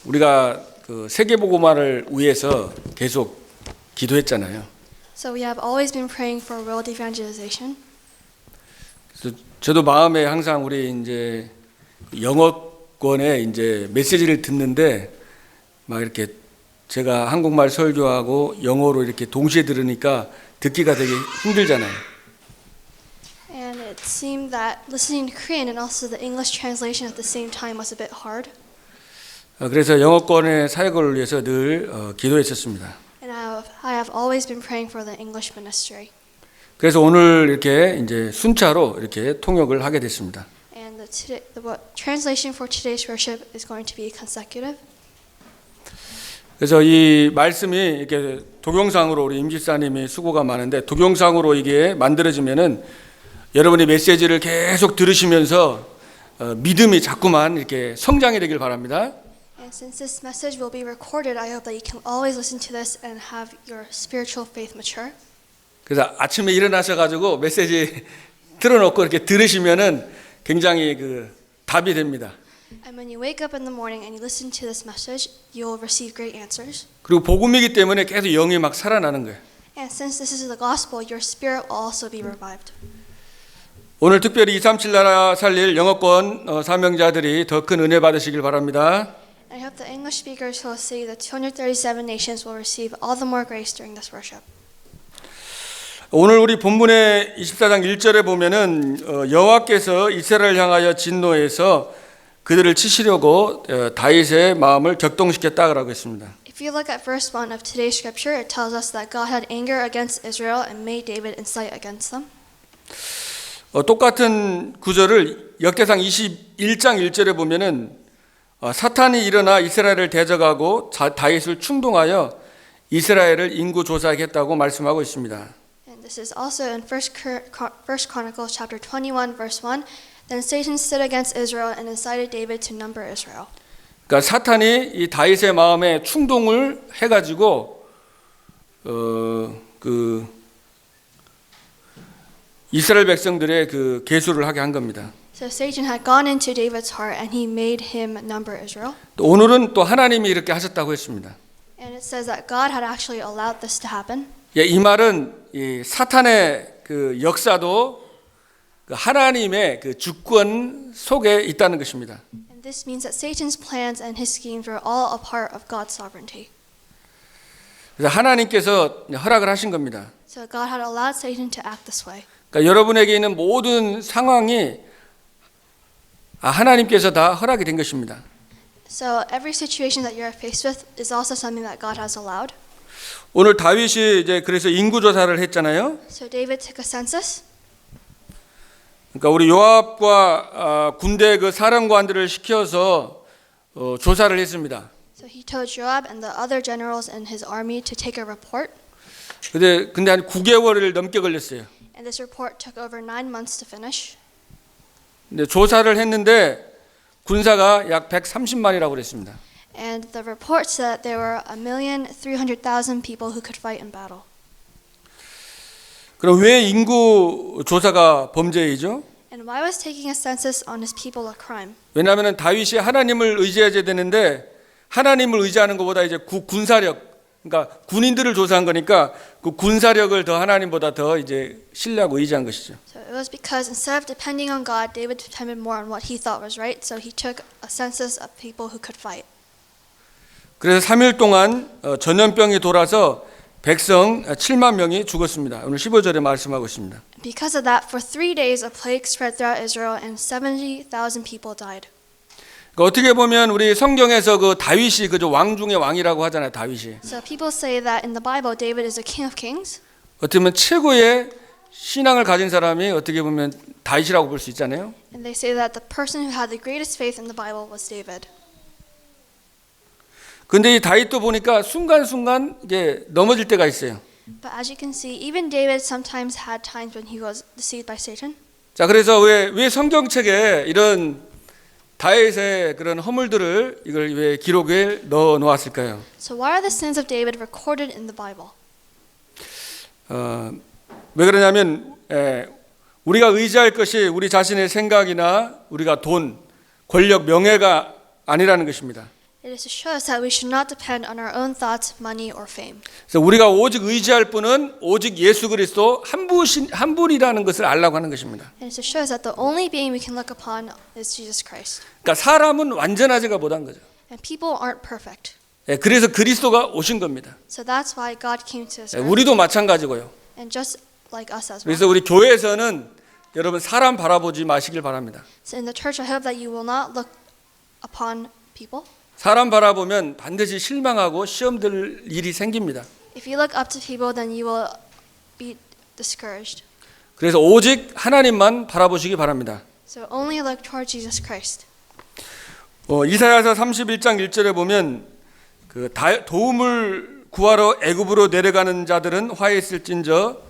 우리가 그 세계복음화를 위해서 계속 기도했잖아요. So we have always been praying for world evangelization. 그래서 저도 마음에 항상 우리 이제 영어권의 이제 메시지를 듣는데 막 이렇게 제가 한국말 설교하고 영어로 이렇게 동시에 들으니까 듣기가 되게 힘들잖아요. And it seemed that listening to Korean and also the English translation at the same time was a bit hard. 그래서 영어권의 사역을 위해서 늘 기도했었습니다. And I have always been praying for the English ministry. 그래서 오늘 이렇게 이제 순차로 이렇게 통역을 하게 됐습니다. And the translation for today's worship is going to be consecutive. 그래서 이 말씀이 이렇게 동영상으로 우리 임 집사님이 수고가 많은데 동영상으로 이게 만들어지면은 여러분이 메시지를 계속 들으시면서 믿음이 자꾸만 이렇게 성장이 되길 바랍니다. And since this message will be recorded, I hope that you can always listen to this and have your spiritual faith mature. 그래서 아침에 일어나셔 가지고 메시지 틀어놓고 이렇게 들으시면은 굉장히 그 답이 됩니다. And when you wake up in the morning and you listen to this message, you will receive great answers. 그리고 복음이기 때문에 계속 영이 막 살아나는 거예요. And since this is the gospel, your spirit will also be revived. 오늘 특별히 237 나라 살릴 영어권 사명자들이 더 큰 은혜 받으시길 바랍니다. I hope the English speakers who will see the 237 nations will receive all the more grace during this worship. 오늘 우리 본문의 24장 1절에 보면은 여호와께서 이스라엘을 향하여 진노해서 그들을 치시려고 다윗의 마음을 격동시켰다라고 했습니다. If you look at verse 1 of today's scripture, it tells us that God had anger against Israel and made David incite against them. 똑같은 구절을 역대상 21장 1절에 보면은 사탄이 일어나 이스라엘을 대적하고 다윗을 충동하여 이스라엘을 인구 조사하겠다고 말씀하고 있습니다. And this is also in First Chronicles chapter 21 verse 1. Then Satan stood against Israel and incited David to number Israel. 그러니까 사탄이 이 다윗의 마음에 충동을 해가지고 그 이스라엘 백성들의 그 계수를 하게 한 겁니다. So Satan had gone into David's heart and he made him number Israel. 또 오늘은 또 하나님이 이렇게 하셨다고 했습니다. And it says that God had actually allowed this to happen. 예, 이 말은 이 사탄의 그 역사도 그 하나님의 그 주권 속에 있다는 것입니다. And this means that Satan's plans and his schemes were all a part of God's sovereignty. 그래서 하나님께서 허락을 하신 겁니다. So God had allowed Satan to act this way. 그러니까 여러분에게 있는 모든 상황이 하나님께서 다 허락이 된 것입니다. So every situation that you're faced with is also something that God has allowed. 오늘 다윗이 이제 그래서 인구 조사를 했잖아요. So David took a census. 그러니까 우리 요압과 군대 그 사령관들을 시켜서 조사를 했습니다. So he told Joab and the other generals in his army to take a report. 근데 한 9개월을 넘게 걸렸어요. And this report took over 9 months to finish. 근데 조사를 했는데 군사가 약 130만이라고 그랬습니다. And the report said that there were 1,300,000 people who could fight in battle. 그럼 왜 인구 조사가 범죄이죠? And why was taking a census on his people a crime? 왜냐하면 다윗이 하나님을 의지해야 되는데 하나님을 의지하는 것보다 이제 군사력, 그러니까 군인들을 조사한 거니까 그 군사력을 더 하나님보다 더 이제 신뢰하고 의지한 것이죠. So it was because instead of depending on God, David depended more on what he thought was right. So he took a census of people who could fight. 그래서 3일 동안 전염병이 돌아서 백성 7만 명이 죽었습니다. 오늘 15절에 말씀하고 있습니다. Because of that, for 3 days a plague spread throughout Israel and 70,000 people died. 그러니까 어떻게 보면 우리 성경에서 그 다윗이 그저 왕 중의 왕이라고 하잖아요. 다윗이. So people say that in the Bible, David is the king of kings. 어떻게 보면 최고의 신앙을 가진 사람이 어떻게 보면 다윗이라고 볼 수 있잖아요. And they say that the person who had the greatest faith in the Bible was David. 근데 이 다윗도 보니까 순간순간 이게 넘어질 때가 있어요. But as you can see, even David sometimes had times when he was deceived by Satan. 자, 그래서 왜 성경책에 이런 다윗의 그런 허물들을 이걸 왜 기록에 넣어 놓았을까요? So why are the sins of David recorded in the Bible? 왜 그러냐면 우리가 의지할 것이 우리 자신의 생각이나 우리가 돈, 권력, 명예가 아니라는 것입니다. It is to show us that we should not depend on our own thoughts, money, or fame. 그래서 우리가 오직 의지할 분은 오직 예수 그리스도 한 분이라는 것을 알라고 하는 것입니다. And it's to show us that the only being we can look upon is Jesus Christ. 그러니까 사람은 완전하지가 못한 거죠. And people aren't perfect. 예, 그래서 그리스도가 오신 겁니다. So that's why God came to this 예, earth. 우리도 마찬가지고요. And just like us as well. 그래서 우리 교회에서는 여러분 사람 바라보지 마시길 바랍니다. So in the church, I hope that you will not look upon people. 사람 바라보면 반드시 실망하고 시험 들 일이 생깁니다. If you look up to people, then you will be discouraged. 그래서 오직 하나님만 바라보시기 바랍니다. So only look toward Jesus Christ. 이사야서 31장 1절에 보면 그 도움을 구하러 애굽으로 내려가는 자들은 화해했을진저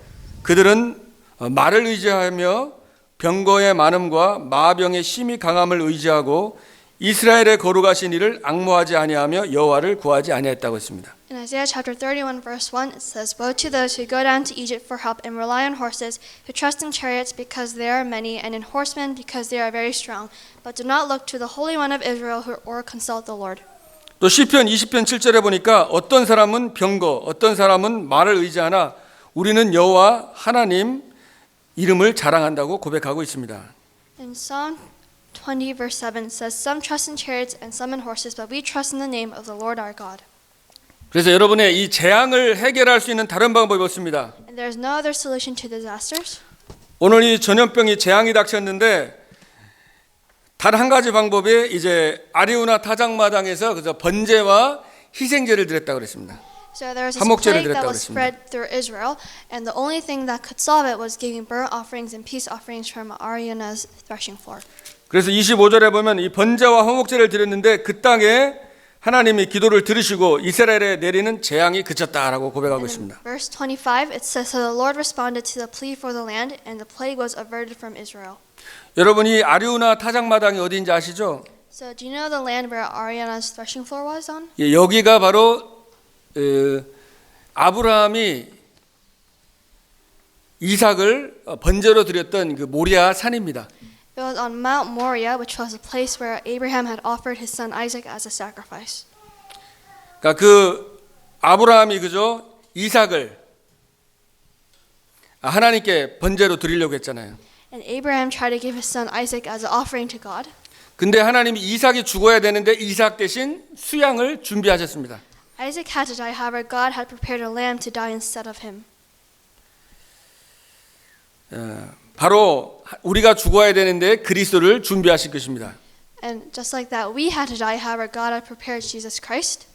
그들은 말을 의지하며 병거의 많음과 마병의 심히 강함을 의지하고 이스라엘의 거룩하신 이를 앙모하지 아니하며 여호와를 구하지 아니했다고 했습니다. In Isaiah chapter 31 verse 1 it says, Woe to those who go down to Egypt for help and rely on horses, who trust in chariots because they are many, and in horsemen because they are very strong, but do not look to the Holy One of Israel or consult the Lord. 또 시편 20편 7절에 보니까 어떤 사람은 병거, 어떤 사람은 말을 의지하나 우리는 여호와 하나님 이름을 자랑한다고 고백하고 있습니다. In Psalm 20 verse 7 says, Some trust in chariots and some in horses, but we trust in the name of the Lord our God. 그래서 여러분의 이 재앙을 해결할 수 있는 다른 방법이 없습니다. And there is no other solution to disasters. 오늘 이 전염병이 재앙이 닥쳤는데 단 한 가지 방법이 이제 아리우나 타작마당에서 그래서 번제와 희생제를 드렸다고 그랬습니다. So there was this 화목제를 plague that 드렸다고 was 그랬습니다. spread through Israel, and the only thing that could solve it was giving burnt offerings and peace offerings from Ariana's threshing floor. 그래서 25절에 보면 이 번제와 화목제를 드렸는데 그 땅에 하나님이 기도를 들으시고 이스라엘에 내리는 재앙이 그쳤다라고 고백하고 And in 있습니다. verse 25 it says, So the Lord responded to the plea for the land, and the plague was averted from Israel. 여러분이 아리우나 타작마당이 어디인지 아시죠? So do you know the land where Ariana's threshing floor was on? 예, 여기가 바로 아브라함이 이삭을 번제로 드렸던 그 모리아 산입니다. It was on Mount Moriah, which was a place where Abraham had offered his son Isaac as a sacrifice. 그러니까 그 아브라함이 그죠 이삭을 하나님께 번제로 드리려고 했잖아요. And Abraham tried to give his son Isaac as an offering to God. 근데 하나님이 이삭이 죽어야 되는데 이삭 대신 수양을 준비하셨습니다. Isaac had to die, however, God had prepared a lamb to die instead of him. 바로 우리가 죽어야 되는데 그리스도를 준비하실 것입니다. And just like that, we had to die, however, God had prepared Jesus Christ.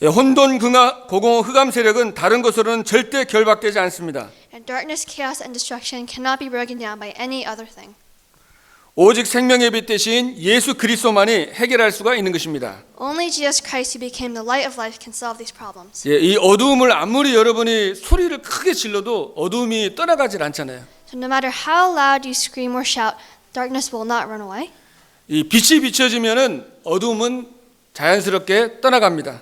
혼돈 고공 흑암 세력은 다른 것으로는 절대 결박되지 않습니다. And darkness, chaos, and destruction cannot be broken down by any other thing. 오직 생명의 빛 대신 예수 그리스도만이 해결할 수가 있는 것입니다. Only Jesus Christ, who became the light of life, can solve these problems. 예, 이 어두움을 아무리 여러분이 소리를 크게 질러도 어두움이 떠나가질 않잖아요. So no matter how loud you scream or shout, darkness will not run away. 이 빛이 비춰지면은 어두움은 자연스럽게 떠나갑니다.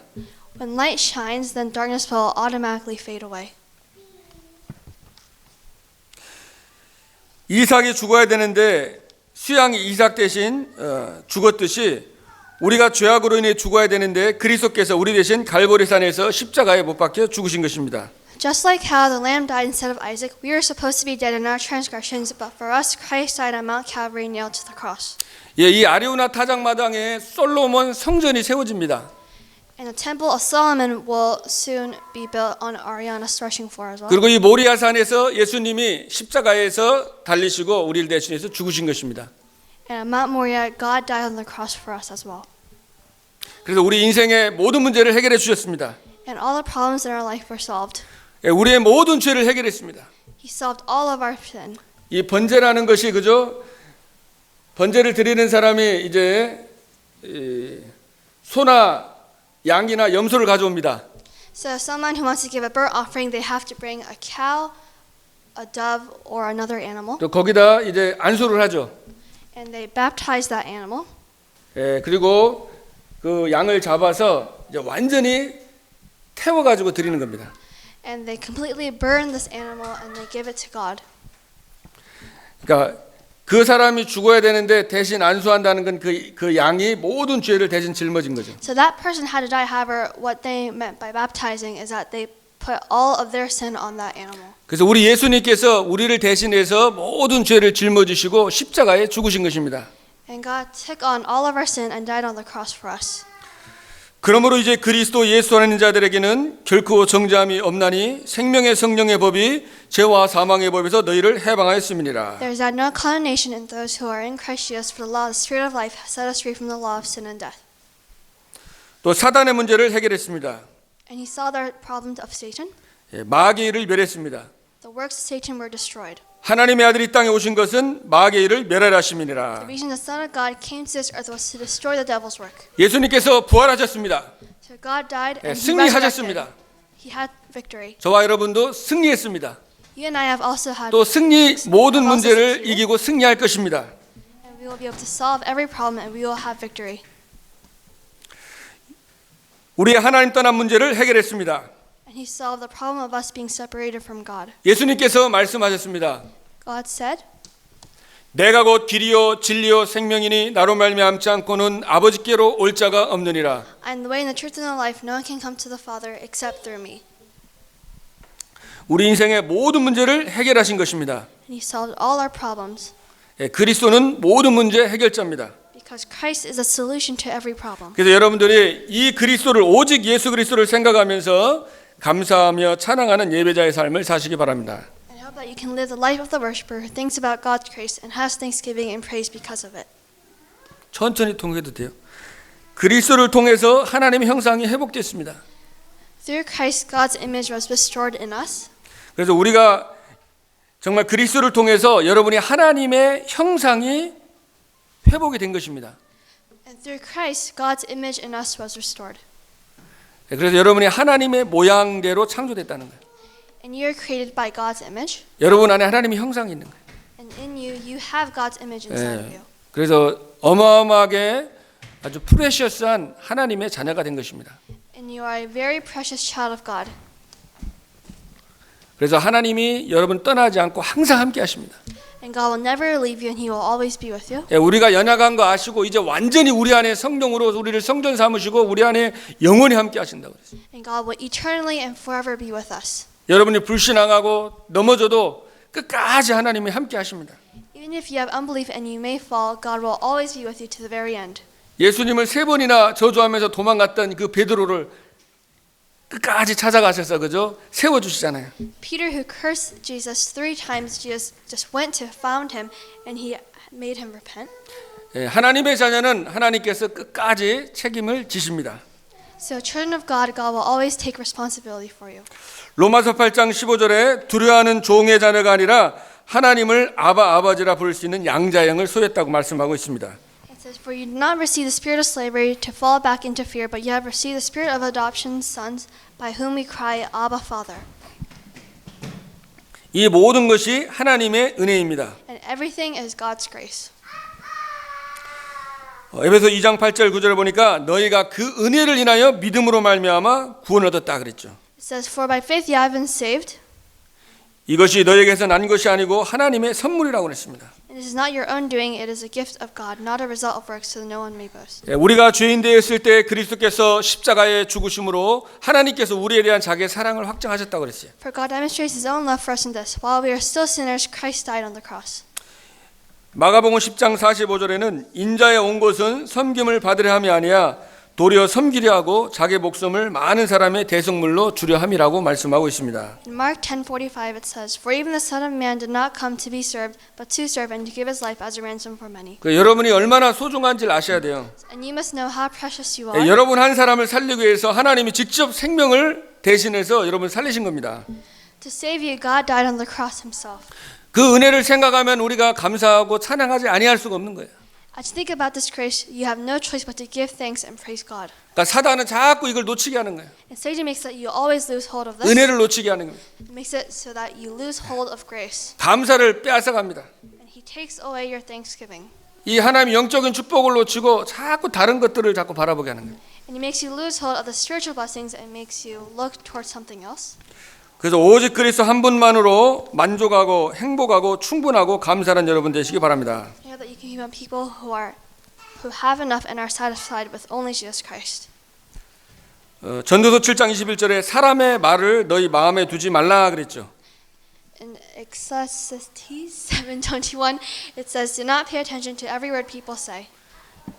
When light shines, then darkness will automatically fade away. 이삭이 죽어야 되는데 수양이 이삭 대신 죽었듯이 우리가 죄악으로 인해 죽어야 되는데 그리스도께서 우리 대신 갈보리산에서 십자가에 못 박혀 죽으신 것입니다. Just like how the lamb died instead of Isaac, we are supposed to be dead in our transgressions, but for us, Christ died on Mount Calvary nailed to the cross. 예, 이 아리우나 타작마당에 솔로몬 성전이 세워집니다. And the temple of Solomon will soon be built on Ariana's threshing floor as well. 그리고 이 모리아산에서 예수님이 십자가에서 달리시고 우리를 대신해서 죽으신 것입니다. And at Mount Moriah, God died on the cross for us as well. 그래서 우리 인생의 모든 문제를 해결해 주셨습니다. And all the problems in our life were solved. 예, 우리의 모든 죄를 해결했습니다. He solved all of our sin. 이 번제라는 것이 그죠? 번제를 드리는 사람이 이제 소나 양이나 염소를 가져옵니다. So someone who wants to give a burnt offering, they have to bring a cow, a dove, or another animal. 또 거기다 이제 안수를 하죠. And they baptize that animal. 예, 그리고 그 양을 잡아서 이제 완전히 태워가지고 드리는 겁니다. And they completely burn this animal and they give it to God. 그러니까 그 사람이 죽어야 되는데 대신 안수한다는 건 그 양이 모든 죄를 대신 짊어진 거죠. So that person had to die. However, what they meant by baptizing is that they put all of their sin on that animal. 그래서 우리 예수님께서 우리를 대신해서 모든 죄를 짊어지시고 십자가에 죽으신 것입니다. And God took on all of our sin and died on the cross for us. 그러므로 이제 그리스도 예수 안에 있는 자들에게는 결코 정죄함이 없나니 생명의 성령의 법이 죄와 사망의 법에서 너희를 해방하였음이니라. There is no condemnation in those who are in Christ Jesus, for the law of the Spirit of life has set us free from the law of sin and death. 또 사단의 문제를 해결했습니다. And he saw the problem of Satan. 마귀의 일을 멸했습니다. The works of Satan were destroyed. 하나님의 아들이 땅에 오신 것은 마귀의 일을 멸하라 하심이니라. The reason the Son of God came to this earth was to destroy the devil's work. 예수님께서 부활하셨습니다. So God died and he 승리하셨습니다. resurrected. He had victory. 저와 여러분도 승리했습니다. You and I have also had 또 승리 모든 have also 문제를 succeeded. 이기고 승리할 것입니다. And we will be able to solve every problem and we will have victory. 우리의 하나님 떠난 문제를 해결했습니다. And he solved the problem of us being separated from God. 예수님께서 말씀하셨습니다. God said, 내가 곧 길이요 진리요 생명이니 나로 말미암지 않고는 아버지께로 올 자가 없느니라. I am the way and the truth and the life. No one can come to the Father except through me. 우리 인생의 모든 문제를 해결하신 것입니다. And he solved all our problems. 그리스도는 모든 문제 해결자입니다. Because Christ is a solution to every problem. 그래서 여러분들이 이 그리스도를 오직 예수 그리스도를 생각하면서 감사하며 찬양하는 예배자의 삶을 사시기 바랍니다. And I hope that you can live the life of the worshiper who thinks about God's grace and has thanksgiving and praise because of it. 천천히 통해도 돼요. 그리스도를 통해서 하나님의 형상이 회복됐습니다. Through Christ, God's image was restored in us. 그래서 우리가 정말 그리스도를 통해서 여러분이 하나님의 형상이 회복이 된 것입니다. And through Christ, God's image in us was restored. 그래서 여러분이 하나님의 모양대로 창조됐다는 거예요. And you are created by God's image. 여러분 안에 하나님의 형상이 있는 거예요. And in you, you have God's image inside of you. 그래서 어마어마하게 아주 프레셔스한 하나님의 자녀가 된 것입니다. And you are a very precious child of God. 그래서 하나님이 여러분 떠나지 않고 항상 함께 하십니다. And God will never leave you and He will always be with you. 우리가 연약한 거 아시고 이제 완전히 우리 안에 성령으로 우리를 성전 삼으시고 우리 안에 영원히 함께 하신다고 그랬어요. And God will eternally and forever be with us. 여러분이 불신앙하고 넘어져도 끝까지 하나님이 함께 하십니다. Even if you have unbelief and you may fall, God will always be with you to the very end. 예수님을 3번이나 저주하면서 도망갔던 그 베드로를 끝까지 찾아가셔서 그죠? 세워주시잖아요. Peter, who cursed Jesus 3 times, Jesus just went to found him and He made him repent. 하나님의 자녀는 하나님께서 끝까지 책임을 지십니다. So children of God, God will always take responsibility for you. 로마서 8장 15절에 두려워하는 종의 자녀가 아니라 하나님을 아버지라 부를 수 있는 양자형을 소유했다고 말씀하고 있습니다. It says, "For you did not receive the spirit of slavery to fall back into fear, but you have received the spirit of adoption, sons, by whom we cry, Abba, Father." 이 모든 것이 하나님의 은혜입니다. And everything is God's grace. 에베소 2장 8절 9절을 보니까 너희가 그 은혜를 인하여 믿음으로 말미암아 구원을 얻었다 그랬죠. It says, "For by faith you have been saved." 이것이 너희에게서 난 것이 아니고 하나님의 선물이라고 그랬습니다. And this is not your own doing, it is a gift of God, not a result of works, so that no one may boast. 우리가 죄인 되었을 때 그리스도께서 십자가에 죽으심으로 하나님께서 우리에 대한 자기의 사랑을 확증하셨다고 그랬어요. For God demonstrates His own love for us in this: while we are still sinners, Christ died on the cross. 마가복음 10장 45절에는 인자에 온 것은 섬김을 받으려 함이 아니야 도리어 섬기려 하고 자기 목숨을 많은 사람의 대속물로 주려 함이라고 말씀하고 있습니다. In Mark 10:45 it says, "For even the Son of Man did not come to be served, but to serve and to give His life as a ransom for many." 여러분이 얼마나 소중한지를 아셔야 돼요. And you must know how precious you are. 여러분 한 사람을 살리기 위해서 하나님이 직접 생명을 대신해서 여러분 살리신 겁니다. To save you, God died on the cross Himself. 그 은혜를 생각하면 우리가 감사하고 찬양하지 아니할 수가 없는 거예요. As you think about this grace, you have no choice but to give thanks and praise God. 그러니까 사단은 자꾸 이걸 놓치게 하는 거예요. And Satan makes that you always lose hold of this. 은혜를 놓치게 하는 거예요. It makes it so that you lose hold of grace. 감사를 빼앗아갑니다. And He takes away your thanksgiving. 이 하나님의 영적인 축복을 놓치고 자꾸 다른 것들을 자꾸 바라보게 하는 거예요. And He makes you lose hold of the spiritual blessings and makes you look towards something else. 그래서 오직 그리스도 한 분만으로 만족하고 행복하고 충분하고 감사한 여러분 되시기 바랍니다. I hope that you can become people who have enough and are satisfied with only Jesus Christ. 전도서 7장 21절에 사람의 말을 너희 마음에 두지 말라 그랬죠. In Ecclesiastes 7:21, it says, "Do not pay attention to every word people say."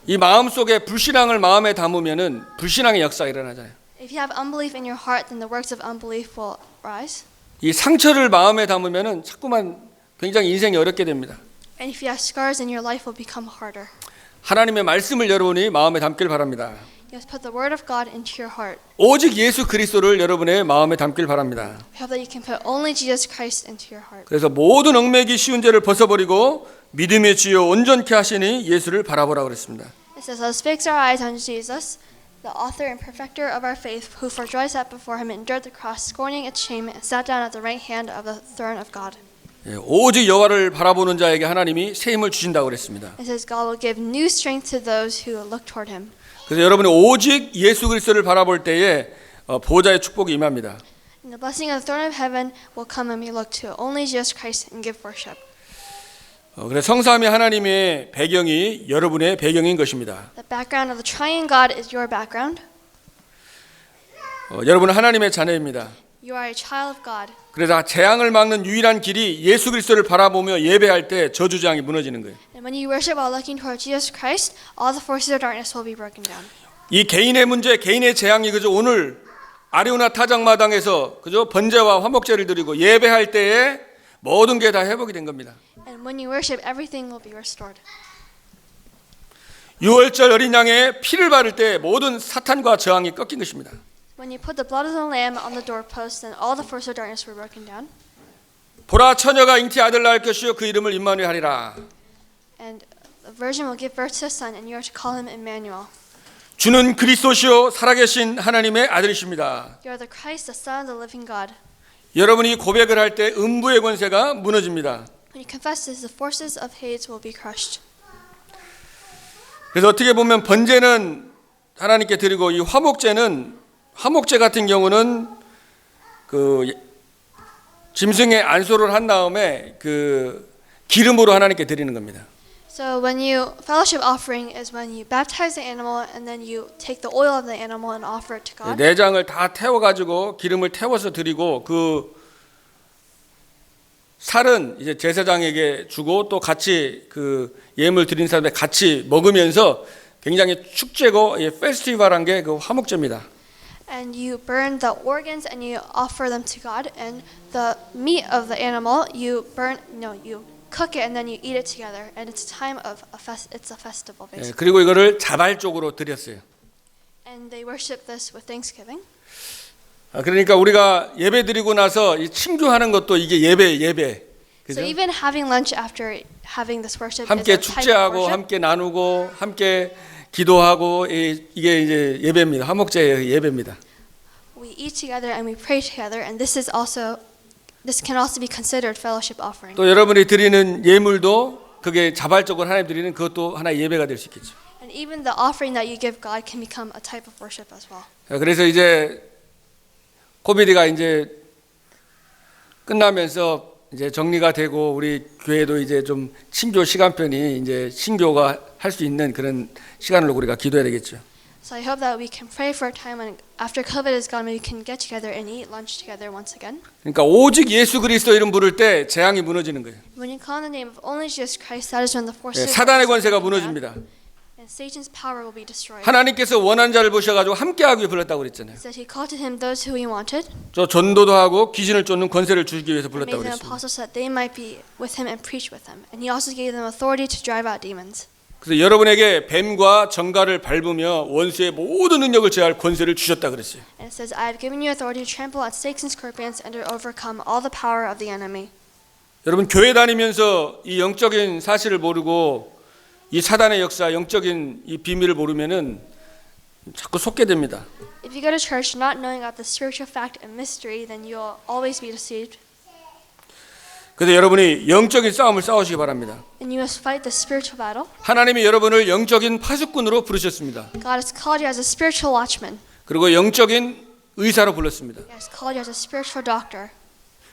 이 마음 속에 불신앙을 마음에 담으면은 불신앙의 역사가 일어나잖아요. If you have unbelief in your heart, then the works of unbelief will rise. 이 상처를 마음에 담으면은 자꾸만 굉장히 인생이 어렵게 됩니다. And if you have scars in your life, will become harder. 하나님의 말씀을 여러분이 마음에 담길 바랍니다. You must put the word of God into your heart. 오직 예수 그리스도를 여러분의 마음에 담길 바랍니다. I hope that you can put only Jesus Christ into your heart. 그래서 모든 얽매기 쉬운 죄를 벗어버리고 믿음의 주요 온전케 하시니 예수를 바라보라 그랬습니다. It says, "Let us fix our eyes on Jesus, the author and perfecter of our faith, who for joy set before him endured the cross, scorning its shame, and sat down at the right hand of the throne of God." 오직 여호와를 바라보는 자에게 하나님이 새 힘을 주신다고 그랬습니다. It says, "God will give new strength to those who look toward him." 그래서 여러분이 오직 예수 그리스도를 바라볼 때에 보좌의 축복이 임합니다. And the blessing of the throne of heaven will come when we look to only Jesus Christ and give worship. 그래서 성삼위 하나님의 배경이 여러분의 배경인 것입니다. The background of the triune God is your background. 여러분은 하나님의 자녀입니다. You are a child of God. 그래서 재앙을 막는 유일한 길이 예수 그리스도를 바라보며 예배할 때 저주재앙이 무너지는 거예요. And when you worship while looking toward Jesus Christ, all the forces of darkness will be broken down. 이 개인의 문제, 개인의 재앙이 그저 오늘 아리우나 타작마당에서 그저 번제와 화목제를 드리고 예배할 때에 모든 게 다 회복이 된 겁니다. And when you worship, everything will be restored. 유월절 어린 양의 피를 바를 때 모든 사탄과 저항이 꺾인 것입니다. When you put the blood of the lamb on the doorpost, then all the forces of darkness were broken down. 보라 처녀가 잉태 아들 낳을 것이요 그 이름을 임마누엘 하리라. And the virgin will give birth to a son, and you are to call him Emmanuel. 주는 그리스도시요 살아계신 하나님의 아들이십니다. You are the Christ, the Son of the living God. 여러분이 고백을 할 때 음부의 권세가 무너집니다. When you confess this, the forces of Hades will be crushed. 그래서 어떻게 보면 번제는 하나님께 드리고 이 화목제 같은 경우는 그 짐승의 안소를 한 다음에 그 기름으로 하나님께 드리는 겁니다. So when you fellowship offering is when you baptize the animal and then you take the oil of the animal and offer it to God. 내장을 다 태워 가지고 기름을 태워서 드리고 그 살은 이제 제사장에게 주고 또 같이 그 예물 드린 사람들 같이 먹으면서 굉장히 축제고 페스티벌한 게 그 화목제입니다. And you burn the organs and you offer them to God, and the meat of the animal you cook it and then you eat it together, and it's a time of it's a festival basically. 그리고 이거를 자발적으로 드렸어요. And they worship this with thanksgiving. 그러니까 우리가 예배 드리고 나서 이 친교하는 것도 이게 예배. 그죠? So even having lunch after having this worship 함께 is a type of 축제하고 worship. 함께 나누고 함께 기도하고 이게 이제 예배입니다. 화목제의 예배입니다. We eat together and we pray together, and this can also be considered fellowship offering. 또 여러분이 드리는 예물도 그게 자발적으로 하나님 드리는 그것도 하나의 예배가 될 수 있겠죠. And even the offering that you give God can become a type of worship as well. 그래서 이제 코비드가 이제 끝나면서 이제 정리가 되고 우리 교회도 이제 좀 친교 시간편이 이제 신교가 할 수 있는 그런 시간으로 우리가 기도해야 되겠죠. So I hope that we can pray for a time when after COVID is gone, we can get together and eat lunch together once again. 그러니까 오직 예수 그리스도 이름 부를 때 재앙이 무너지는 거예요. When you call on the name of only Jesus Christ, that is when the forces 사단의 권세가 무너집니다. and Satan's power will be destroyed. 하나님께서 원한 자를 보셔가지고 함께하기 위해 불렀다고 그랬잖아요. It says he called to him those who he wanted, 저 전도도 하고 귀신을 쫓는 권세를 주기 위해서 and 불렀다고 made them 그랬습니다. apostles that they might be with him and preach with him. And he also gave them authority to drive out demons. 그래서 여러분에게 뱀과 정갈을 밟으며 원수의 모든 능력을 제할 권세를 주셨다 그랬어요. And it says, I have given you authority to trample on snakes and scorpions and to overcome all the power of the enemy. 여러분 교회 다니면서 이 영적인 사실을 모르고 이 사단의 역사, 영적인 이 비밀을 모르면은 자꾸 속게 됩니다. If you go to church not knowing about the spiritual fact and mystery, then you'll always be deceived. 그래서 여러분이 영적인 싸움을 싸우시기 바랍니다. And you must fight the spiritual battle. 하나님이 여러분을 영적인 파수꾼으로 부르셨습니다. God has called you as a spiritual watchman. 그리고 영적인 의사로 불렀습니다. He has called you as a spiritual doctor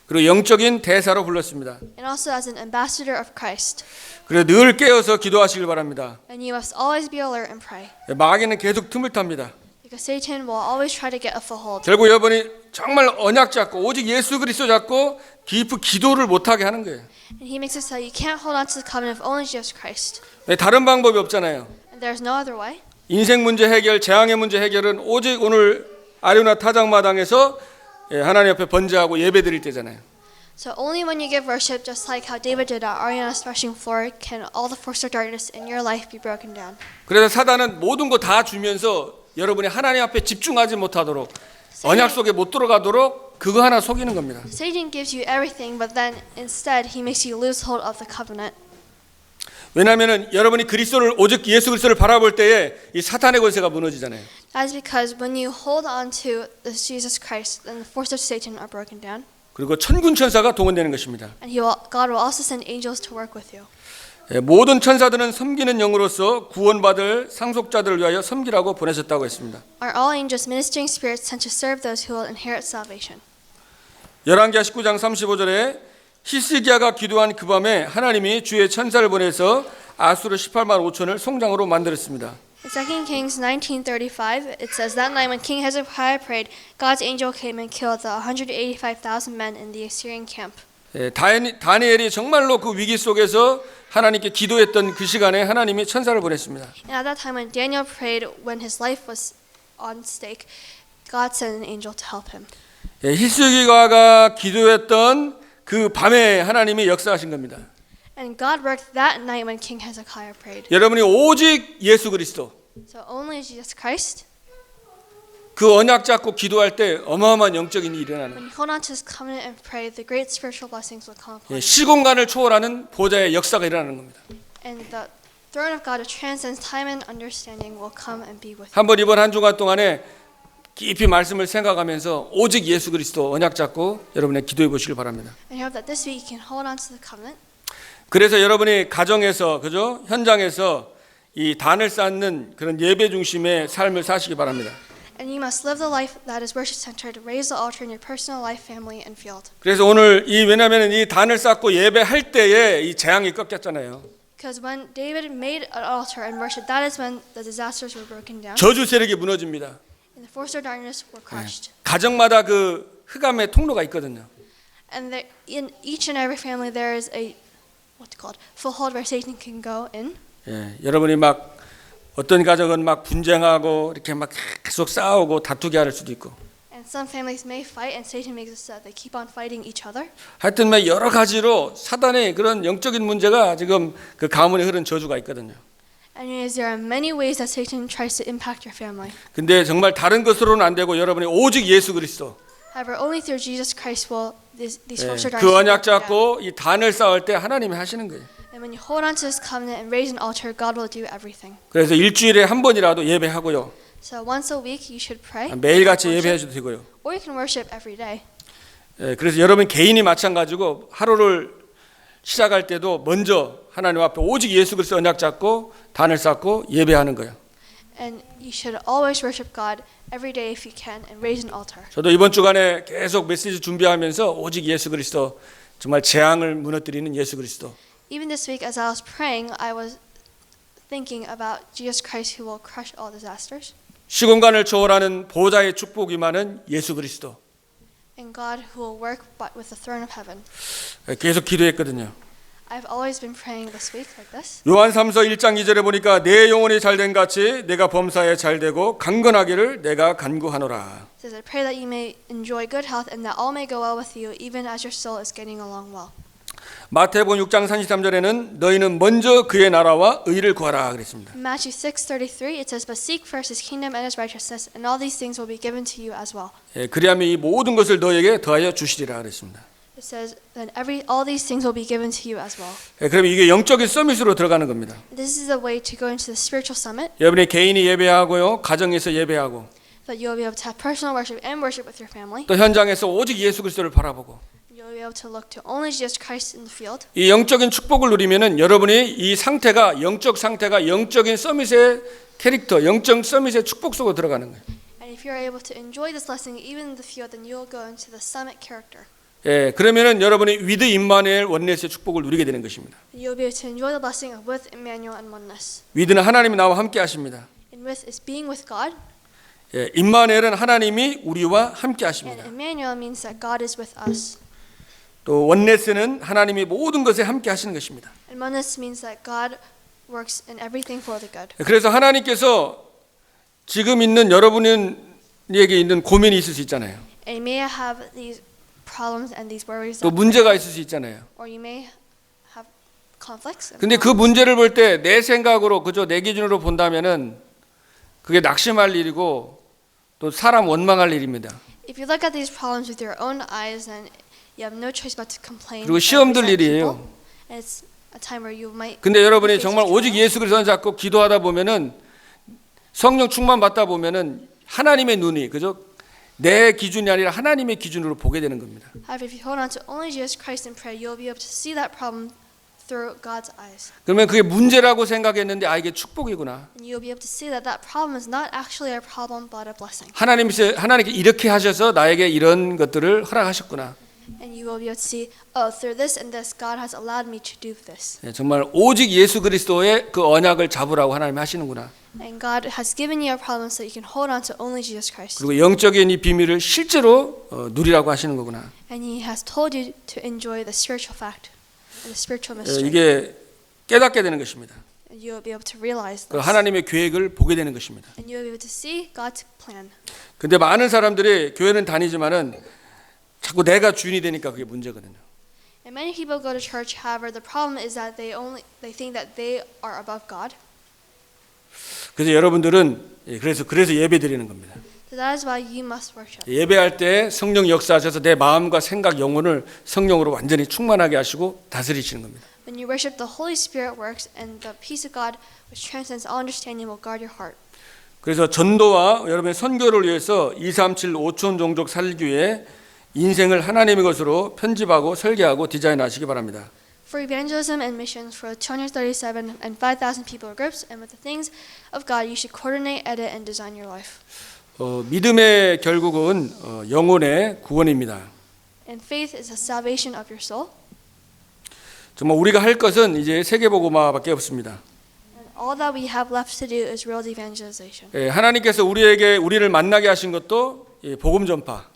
그리고 영적인 대사로 불렀습니다. and also as an ambassador of Christ. 그래서 늘 깨어서 기도하시길 바랍니다. And you must always be alert and pray 마귀는 계속 tum을 탑니다. because Satan will always try to get a foothold. 결국 여러분이 정말 언약 잡고 오직 예수 그리스도 잡고 깊이 기도를 못하게 하는 거예요. And he makes it so you can't hold on to the covenant of only Jesus Christ. 다른 방법이 없잖아요. And there's no other way. 인생 문제 해결, 재앙의 문제 해결은 오직 오늘 아리오나 타작마당에서 하나님 앞에 번제하고 예배 드릴 때잖아요. So only when you give worship, just like how David did at Ariana's threshing floor, can all the forces of darkness in your life be broken down. 그래서 사단은 모든 거 다 주면서 여러분이 하나님 앞에 집중하지 못하도록 언약 속에 못 들어가도록 그거 하나 속이는 겁니다. Satan gives you everything, but then instead he makes you lose hold of the covenant. 왜냐하면 여러분이 그리스도를 오직 예수 그리스도를 바라볼 때에 이 사탄의 권세가 무너지잖아요. That is because when you hold on to this Jesus Christ, then the forces of Satan are broken down. 그리고 천군 천사가 동원되는 것입니다. And God will also send angels to work with you. 모든 천사들은 섬기는 영으로서 구원받을 상속자들을 위하여 섬기라고 보내셨다고 했습니다. Are all angels ministering spirits sent to serve those who will inherit salvation? 열왕기하 19장 35절에 히스기야가 기도한 그 밤에 하나님이 주의 천사를 보내서 아수르 18만 5천을 송장으로 만들었습니다. In 2 Kings 19:35, it says that night when King Hezekiah prayed, God's angel came and killed the 185,000 men in the Assyrian camp. 다니엘이 정말로 그 위기 속에서 하나님께 기도했던 그 시간에 하나님이 천사를 보냈습니다. And at that time when Daniel prayed when his life was on stake, God sent an angel to help him. 히스기야가 기도했던 그 밤에 하나님이 역사하신 겁니다. And God worked that night when King Hezekiah prayed. 여러분이 오직 예수 그리스도 So only Jesus Christ, 그 언약 잡고 기도할 때 어마어마한 영적인 일이 일어나는 when you hold on to His covenant and pray, the great spiritual blessings will come upon you. 시공간을 초월하는 보좌의 역사가 일어나는 겁니다. And the throne of God, which transcends time and understanding, will come and be with you. 한번 이번 한 주간 동안에 깊이 말씀을 생각하면서 오직 예수 그리스도 언약 잡고 여러분의 기도해 보시길 바랍니다. And I hope that this week you can hold on to the covenant. 그래서 여러분이 가정에서 그죠? 현장에서 이 단을 쌓는 그런 예배 중심의 삶을 사시기 바랍니다. And you must live the life that is worship centered. Raise the altar in your personal life, family, and field. 그래서 오늘 왜냐하면 이 단을 쌓고 예배할 때에 이 재앙이 꺾였잖아요. Because when David made an altar and worship, that is when the disasters were broken down. 저주 세력이 무너집니다. And the forces of darkness were crushed. 가정마다 그 흑암의 통로가 있거든요. And there, in each and every family, there is a foothold where Satan can go in. 여러분이 막 어떤 가정은 막 분쟁하고 이렇게 막 계속 싸우고 다투게 할 수도 있고. And some families may fight, and Satan makes it so that they keep on fighting each other. 하여튼 막 여러 가지로 사단의 그런 영적인 문제가 지금 그 가문에 흐른 저주가 있거든요. And there are many ways that Satan tries to impact your family. 근데 정말 다른 것으로는 안 되고 여러분이 오직 예수 그리스도 However, only through Jesus Christ will these forces of darkness. 그 언약 잡고 이 단을 쌓을 때 하나님이 하시는 거예요. And when you hold on to this covenant and raise an altar, God will do everything. 그래서 일주일에 한 번이라도 예배하고요. So once a week you should pray. 매일같이 예배해도 되고요. Or you can worship every day. 그래서 여러분 개인이 마찬가지고 하루를 시작할 때도 먼저 하나님 앞에 오직 예수 그리스도 언약 잡고 단을 쌓고 예배하는 거예요. And you should always worship God every day if you can and raise an altar. 저도 이번 주간에 계속 메시지 준비하면서 오직 예수 그리스도 정말 재앙을 무너뜨리는 예수 그리스도. Even this week as I was praying, I was thinking about Jesus Christ who will crush all disasters. 시공간을 초월하는 보좌의 축복이 많은 예수 그리스도. And God who will work with the throne of heaven. 계속 기도했거든요. I've always been praying this week like this. 요한 3서 1장 2절에 보니까 내 영혼이 잘된 같이 내가 범사에 잘되고 강건하기를 내가 간구하노라. It says, I pray that you may enjoy good health and that all may go well with you, even as your soul is getting along well. 마태복음 6장 33절에는 너희는 먼저 그의 나라와 의를 구하라 그랬습니다. In Matthew 6:33, it says, But seek first his kingdom and his righteousness, and all these things will be given to you as well. 그리하면 이 모든 것을 너희에게 더하여 주시리라 그랬습니다. It says, Then all these things will be given to you as well. 그럼 이게 영적인 서밋으로 들어가는 겁니다. This is the way to go into the spiritual summit. 여러분이 개인이 예배하고요, 가정에서 예배하고, That you'll be able to have personal worship and worship with your family. 또 현장에서 오직 예수 그리스도를 바라보고. You'll be able to look to only Jesus Christ in the field. 이 영적인 축복을 누리면은 여러분이 이 상태가 영적 상태가 영적인 서밋의 캐릭터, 영적 서밋의 축복 속으로 들어가는 거예요. And if you're able to enjoy this blessing even in the field, then you'll go into the summit character. 예, 그러면은 여러분이 위드 임마누엘 원네스의 축복을 누리게 되는 것입니다. You'll be able to enjoy the blessing of with Emmanuel and oneness. 위드는 하나님이 나와 함께 하십니다. And with is being with God, 예, 임마누엘은 하나님이 우리와 함께 and 하십니다. Emmanuel means that God is with us. 또 원네스는 하나님이 모든 것에 함께 하시는 것입니다. And oneness means that God works in everything for the good. 그래서 하나님께서 지금 있는 여러분에게 있는 고민이 있을 수 있잖아요. And you may have these problems and these worries, 또 문제가 있을 수 있잖아요. or you may have conflicts. 근데 그 문제를 볼 때 내 생각으로 그저 내 기준으로 본다면은 그게 낙심할 일이고 또 사람 원망할 일입니다. If you look at these problems with your own eyes, then you have no choice but to complain. 그리고 and 시험 들 resent 일이에요. people. And it's a time where you might. 근데 여러분이 face 정말 오직 trial. 예수 그리스도를 잡고 기도하다 보면은 성령 충만 받다 보면은 하나님의 눈이 그저 내 기준이 아니라 하나님의 기준으로 보게 되는 겁니다. However, if you hold on to only Jesus Christ in prayer, you'll be able to see that problem through God's eyes. 그러면 그게 문제라고 생각했는데 아 이게 축복이구나. And you'll be able to see that that problem is not actually a problem but a blessing. 하나님께 이렇게 하셔서 나에게 이런 것들을 허락하셨구나. And you will be able to see, oh, through this and this, God has allowed me to do this. 예, 정말 오직 예수 그리스도의 그 언약을 잡으라고 하나님이 하시는구나. And God has given you a problem so you can hold on to only Jesus Christ. 그리고 영적인 이 비밀을 실제로 누리라고 하시는 거구나. And He has told you to enjoy the spiritual fact and the spiritual 예, mystery. 이게 깨닫게 되는 것입니다. And you will be able to realize 그 this. 하나님의 계획을 보게 되는 것입니다. And you will be able to see God's plan. 근데 많은 사람들이 교회는 다니지만은 자꾸 내가 주인이 되니까 그게 문제거든요. And many people go to church, however, the problem is that they think that they are above God. 그래서 여러분들은 그래서 예배 드리는 겁니다. So that is why you must worship. 예배할 때 성령 역사하셔서 내 마음과 생각, 영혼을 성령으로 완전히 충만하게 하시고 다스리시는 겁니다. When you worship, the Holy Spirit works, and the peace of God, which transcends all understanding, will guard your heart. 그래서 전도와 여러분의 선교를 위해서 237 5천 종족 살기에 인생을 하나님의 것으로 편집하고 설계하고 디자인하시기 바랍니다. For evangelism and missions for 237 and 5,000 people groups, and with the things of God, you should coordinate, edit, and design your life. 믿음의 결국은 영혼의 구원입니다. And faith is the salvation of your soul. 정말 우리가 할 것은 이제 세계복음화밖에 없습니다. And all that we have left to do is world evangelization. 하나님께서 우리를 만나게 하신 것도 복음 전파.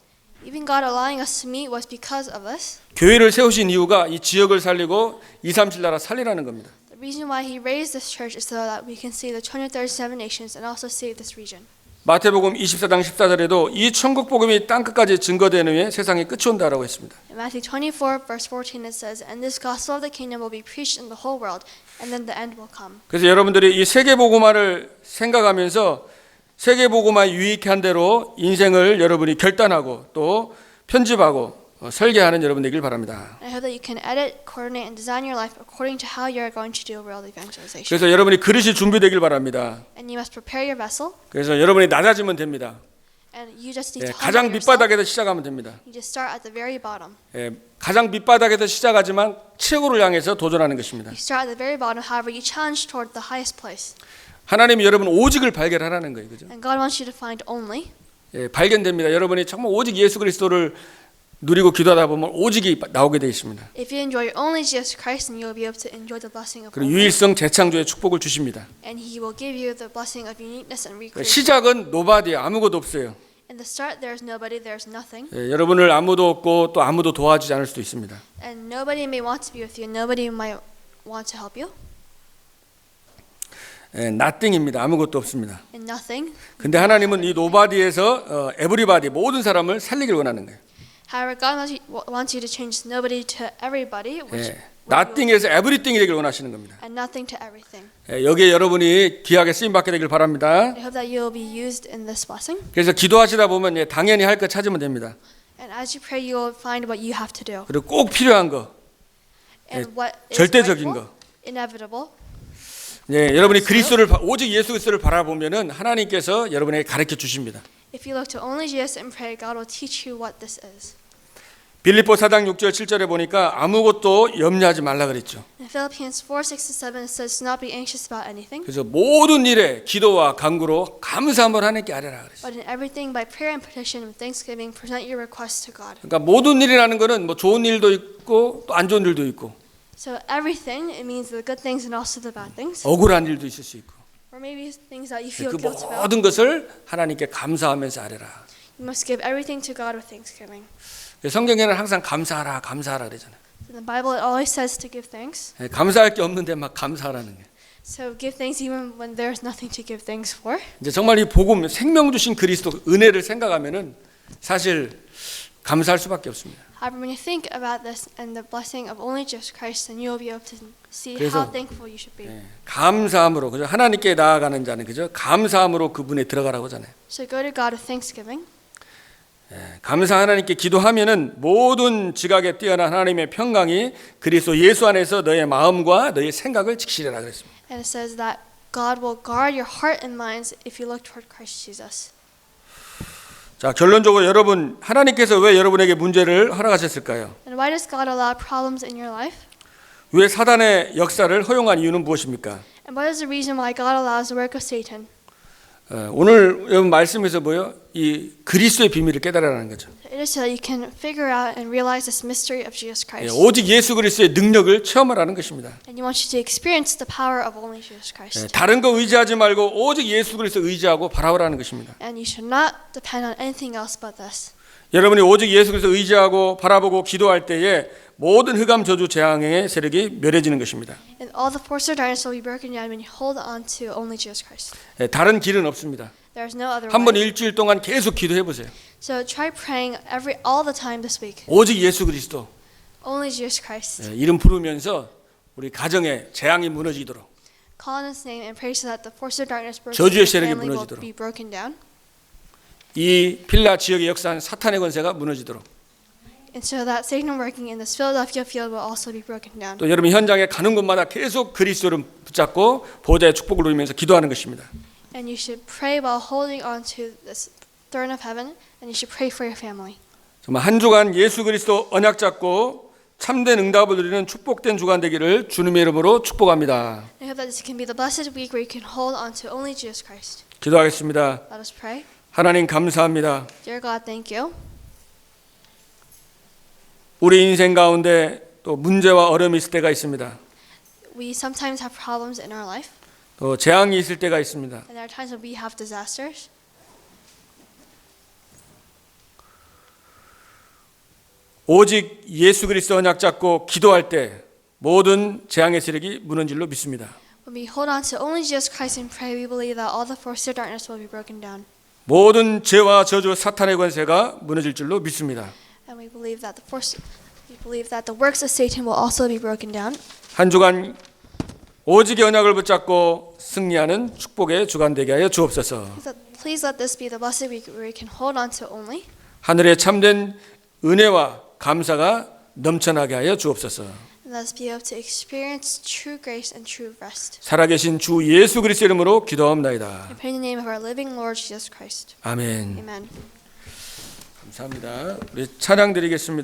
Even God allowing us to meet was because of this. 교회를 세우신 이유가 이 지역을 살리고 237 나라 살리라는 겁니다. The reason why He raised this church is so that we can save the 237 nations and also save this region. 마태복음 24장 14절에도 이 천국 복음이 땅 끝까지 증거되는 후에 세상이 끝이 온다라고 했습니다. In Matthew 24 verse 14 it says, "And this gospel of the kingdom will be preached in the whole world, and then the end will come." 그래서 여러분들이 이 세계 복음화를 생각하면서 세계 복음화 유익한 대로 인생을 여러분이 결단하고 또 편집하고 설계하는 여러분 되길 바랍니다. I hope that you can edit, coordinate, and design your life according to how you're going to do world evangelization. 그래서 여러분이 그릇이 준비되길 바랍니다. And you must prepare your vessel, 그래서 여러분이 낮아지면 됩니다. and you just need to 가장 humble yourself. 밑바닥에서 시작하면 됩니다. You just start at the very bottom. 가장 밑바닥에서 시작하지만 최고를 향해서 도전하는 것입니다. You start at the very bottom, however, you challenge toward the highest place. 하나님이 여러분 오직을 발견하라는 거예요, 그죠? And God wants you to find only. 발견됩니다. 여러분이 정말 오직 예수 그리스도를 누리고 기도하다 보면 오직이 나오게 되어 있습니다. If you enjoy only Jesus Christ, then you'll be able to enjoy the blessing of 그리고 only. 유일성 재창조의 축복을 주십니다. And He will give you the blessing of uniqueness and recreation. 시작은 노바디 아무것도 없어요. In the start, there's nobody, there's nothing. 여러분을 아무도 없고 또 아무도 도와주지 않을 수도 있습니다. And nobody may want to be with you, nobody might want to help you. nothing입니다. 아무것도 없습니다. And nothing. 근데 하나님은 이 노바디에서 everybody 모든 사람을 살리길 원하는 거예요. However, God wants you to change nobody to everybody, which nothing에서 everything이 되길 원하시는 겁니다. and nothing to everything. 여기에 여러분이 귀하게 쓰임 받게 되길 바랍니다. I hope that you will be used in this blessing. 그래서 기도하시다 보면 당연히 할 거 찾으면 됩니다. And as you pray, you will find what you have to do. 그리고 꼭 필요한 거, And what is 절대적인 rightful, 거. inevitable. 여러분이 그리스도를 오직 예수 그리스도를 바라보면은 하나님께서 여러분에게 가르쳐 주십니다. If you look to only Jesus and pray, God will teach you what this is. 빌립보 4장 6절 7절에 보니까 아무것도 염려하지 말라 그랬죠. In Philippians 4:6-7 it says, "Do not be anxious about anything, 그래서 모든 일에 기도와 간구로 감사함을 하나님께 아뢰라 그랬어요. but in everything by prayer and petition and thanksgiving present your requests to God." 그러니까 모든 일이라는 거는 뭐 좋은 일도 있고 또 안 좋은 일도 있고 So everything, it means the good things and also the bad things, 억울한 일도 있을 수 있고 or maybe things that you feel 그 guilt about. 모든 것을 하나님께 감사하면서 아뢰라. You must give everything to God with thanksgiving. 성경에는 항상 감사하라 감사하라 그러잖아요. In the Bible, it always says to give thanks. 감사할 게 없는데 막 감사하라는 게. So give thanks even when there's nothing to give thanks for. 이제 정말 이 복음 생명 주신 그리스도 은혜를 생각하면은 사실 감사할 수밖에 없습니다. However, when you think about this and the blessing of only Jesus Christ, then you will be able to see 그래서- how thankful you should be. 감사함으로 그죠? 하나님께 나아가는 자는 그죠? 감사함으로 그분에 들어가라고 하잖아요. So go to God with thanksgiving. 감사 하나님께 기도하면은 모든 지각에 뛰어난 하나님의 평강이 그리스도 예수 안에서 너의 마음과 너의 생각을 지키리라 그랬습니다. And it says that God will guard your heart and minds if you look toward Christ Jesus. 자, 결론적으로 여러분 하나님께서 왜 여러분에게 문제를 허락하셨을까요? And why does God allow problems in your life? 왜 사단의 역사를 허용한 이유는 무엇입니까? And what is the reason why God allows the work of Satan? 오늘 여러분 말씀에서 뭐요? 이 그리스도의 비밀을 깨달으라는 거죠. It is so that you can figure out and realize this mystery of Jesus Christ. 오직 예수 그리스도의 능력을 체험하라는 것입니다. And you want you to experience the power of only Jesus Christ. 다른 거 의지하지 말고 오직 예수 그리스도 의지하고 바라보라는 것입니다. And you should not depend on anything else but this. 여러분이 오직 예수 그리스도 의지하고 바라보고 기도할 때에 모든 흑암 저주 재앙의 세력이 멸해지는 것입니다. And all the forces of darkness will be broken down when you hold on to only Jesus Christ. 다른 길은 없습니다. There is no other 한번 way. 일주일 동안 계속 기도해 보세요. So try praying all the time this week. 오직 예수 그리스도 Only Jesus Christ. 이름 부르면서 우리 가정의 재앙이 무너지도록 Call on His name and pray so that the forces of darkness broken 저주의 in your 세력이 family will 무너지도록. be broken down. 이 필라 지역의 역사한 사탄의 권세가 무너지도록 And so that Satan working in this Philadelphia field will also be broken down. 또 여러분 현장에 가는 곳마다 계속 그리스도를 붙잡고 보좌의 축복을 누리면서 기도하는 것입니다. And you should pray while holding on to this throne of heaven, and you should pray for your family. 정말 한 주간 예수 그리스도 언약 잡고 참된 응답을 누리는 축복된 주간 되기를 주님의 이름으로 축복합니다. I hope that this can be the blessed week where you can hold on to only Jesus Christ. 기도하겠습니다. Let us pray. 하나님 감사합니다. Dear God, thank you. 우리 인생 가운데 또 문제와 어려움이 있을 때가 있습니다. We sometimes have problems in our life, 또 재앙이 있을 때가 있습니다. and there are times when we have disasters. 오직 예수 그리스도 언약 잡고 기도할 때 모든 재앙의 세력이 무너진 줄로 믿습니다. When we hold on to only Jesus Christ and pray, we believe that all the forces of darkness will be broken down. 모든 죄와 저주 사탄의 권세가 무너질 줄로 믿습니다. And we believe that the works of Satan will also be broken down. 한 주간 오직의 언약을 붙잡고 승리하는 축복의 주간 되게 하여 주옵소서. Please let this be the blessed week where we can hold on to only. 하늘의 참된 은혜와 감사가 넘쳐나게 하여 주옵소서. And let us be able to experience true grace and true rest. 살아계신 주 예수 그리스도 이름으로 기도합나이다. I pray in the name of our living Lord Jesus Christ. 아멘. Amen. 감사합니다. 우리 찬양 드리겠습니다.